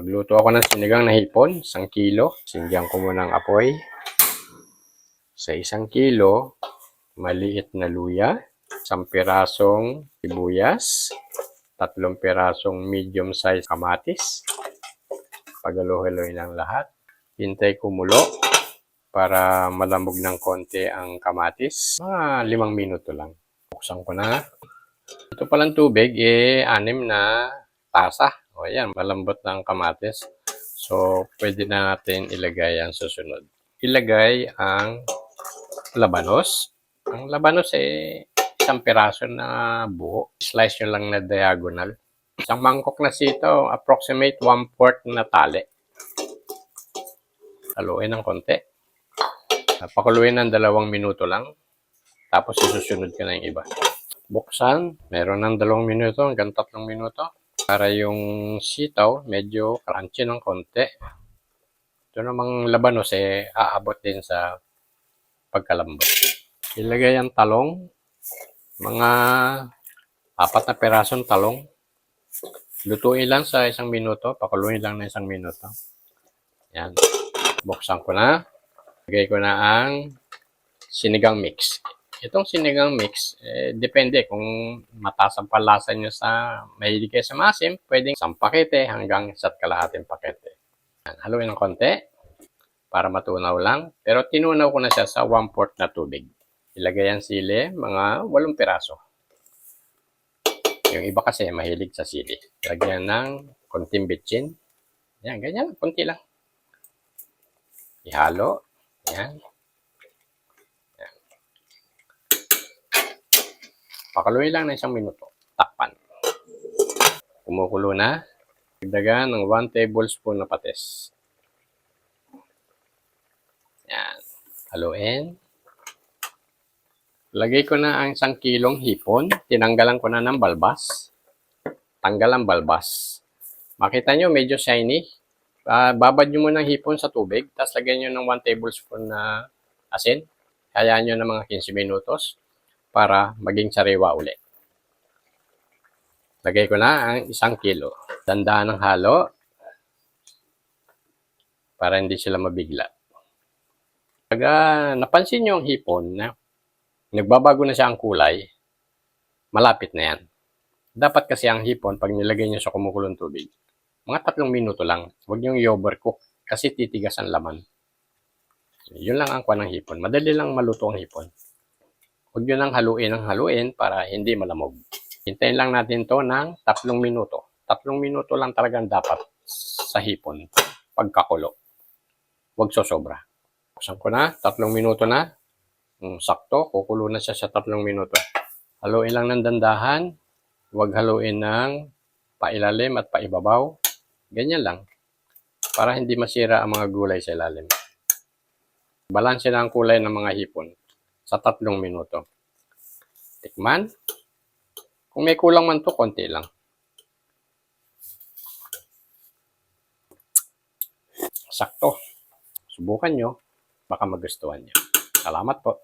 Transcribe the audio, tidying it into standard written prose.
Magluto ako ng sinigang na hipon, 1 kilo. Sindihan ko muna ang apoy. Sa 1 kilo, maliit na luya, 1 pirasong sibuyas, 3 pirasong medium size kamatis. Pagalo-haloy ng lahat. Hintay kumulo para malamog ng konti ang kamatis. Mga 5 minuto lang. Buksan ko na. Ito palang tubig, 6 na tasa. O yan, malambot na ang kamatis. So, pwede na natin ilagay ang susunod. Ilagay ang labanos. Ang labanos 1 piraso na buo. Slice nyo lang na diagonal. 1 mangkok na sitaw, approximate 1/4 na tali. Haluin ng konti. Pakuluin ng 2 minuto lang. Tapos isusunod ka na yung iba. Buksan, meron ng 2 minuto hanggang 3 minuto. Para yung sitaw, medyo crunchy ng konti. Ito namang labanos aabot din sa pagkalambot. Ilagay ang talong. Mga 4 na pirasong talong. Lutuin lang sa 1 minuto. Pakuluin lang na 1 minuto. Yan. Buksan ko na. Lagay ko na ang sinigang mix. Itong sinigang mix, depende kung mataas ang palasa nyo sa mahilig kayo sa maasim, pwedeng 1 pakete hanggang 1.5 pakete. Haluin ng konti para matunaw lang. Pero tinunaw ko na siya sa 1/4 na tubig. Ilagay ang sili, mga 8 piraso. Yung iba kasi mahilig sa sili. Lagyan ng konting bitchin. Yan, ganyan, konti lang. Ihalo. Yan. Pakuluin lang ng 1 minuto. Takpan. Kumukulo na. Dagdagan ng 1 tablespoon na patis. Yan. Haluin. Lagay ko na ang 1 kilong hipon. Tinanggalan ko na ng balbas. Tanggal ang balbas. Makita nyo, medyo shiny. Babad nyo muna ng hipon sa tubig. Tapos lagyan nyo ng 1 tablespoon na asin. Hayaan nyo ng mga 15 minutos. Para maging sariwa uli. Lagay ko na ang 1 kilo. Dandaan ng halo para hindi sila mabigla. Pag napansin nyo ang hipon na nagbabago na siya ang kulay, malapit na yan. Dapat kasi ang hipon, pag nilagay nyo sa kumukulong tubig, mga 3 minuto lang. Huwag nyo i-overcook kasi titigas ang laman. Yun lang ang kuha ng hipon. Madali lang maluto ang hipon. Huwag nyo nang haluin para hindi malamog. Hintayin lang natin to ng 3 minuto. 3 minuto lang talagang dapat sa hipon pagkakulo. Huwag sosobra. Buksan ko na, 3 minuto na. Sakto, kukulo na siya sa 3 minuto. Haluin lang ng dandahan. Huwag haluin ng pailalim at paibabaw. Ganyan lang. Para hindi masira ang mga gulay sa ilalim. Balanse na ang kulay ng mga hipon sa 3 minuto. Tikman. Kung may kulang man to, konti lang. Sakto. Subukan nyo. Baka magustuhan nyo. Salamat po.